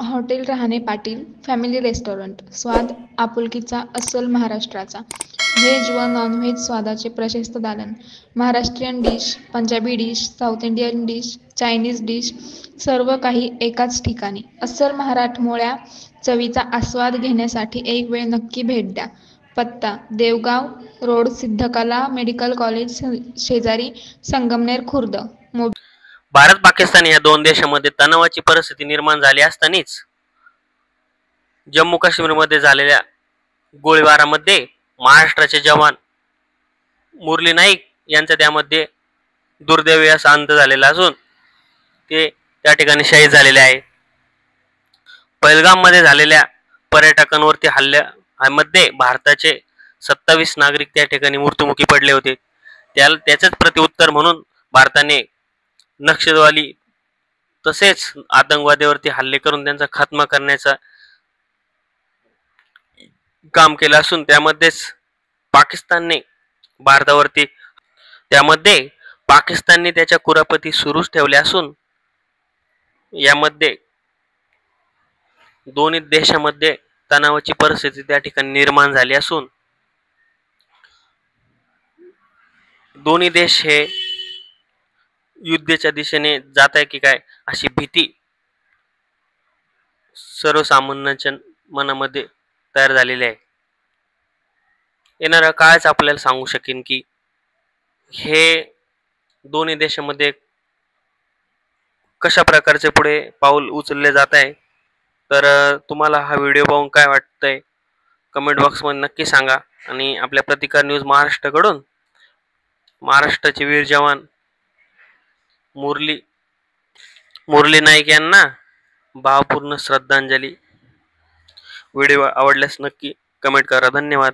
Hotel Rahane Patil family restaurant, स्वाद आपुलकीचा अस्सल महाराष्ट्राचा, व्हेज व नॉनव्हेज स्वादाचे प्रशस्त दालन, Maharashtrian dish, Punjabi dish, south Indian dish, Chinese dish, सर्व काही एकाच ठिकाणी. अस्सल मराठमोळ्या चवीचा आस्वाद घेण्यासाठी एक वेळ नक्की भेट द्या. पत्ता: Devgaon road, Siddhakala medical college शेजारी, संगमनेर खुर्द. भारत पाकिस्तान या दोन देशांमध्ये तणावाची परिस्थिती निर्माण झाली असतानाच जम्मू काश्मीरमध्ये झालेल्या गोळीबारामध्ये महाराष्ट्राचे जवान मुरली नाईक यांचा त्यामध्ये दुर्दैवी असा अंत झालेला असून ते त्या ठिकाणी शहीद झालेले आहे. पहलगाम मध्ये झालेल्या पर्यटकांवरती हल्ल्यामध्ये भारताचे 27 नागरिक त्या ठिकाणी मृत्युमुखी पडले होते. त्याचेच प्रत्युत्तर म्हणून भारताने नक्षलवादी तसेच आतंकवाद्यावरती हल्ले करून त्यांचा खात्मा करण्याचा काम केलं असून त्यामध्येच पाकिस्तानने त्याच्या कुरापती सुरूच ठेवल्या असून यामध्ये दोन्ही देशामध्ये तणावाची परिस्थिती त्या ठिकाणी निर्माण झाली असून दोन्ही देश हे युद्धाच्या दिशेने जात आहे की काय अशी भीती सर्वसामान्यांच्या मनामध्ये तयार झालेली आहे. येणारा काळच आपल्याला सांगू शकेन की हे दोन्ही देशामध्ये कशा प्रकारचे पुढे पाऊल उचलले जात आहे. तर तुम्हाला हा व्हिडिओ पाहून काय वाटतंय कमेंट बॉक्समध्ये नक्की सांगा. आणि आपल्या प्रतिकार न्यूज महाराष्ट्राकडून महाराष्ट्राचे वीर जवान मुरली नाईक यांना भावपूर्ण श्रद्धांजली. व्हिडिओ आवडल्यास नक्की कमेंट करा. धन्यवाद.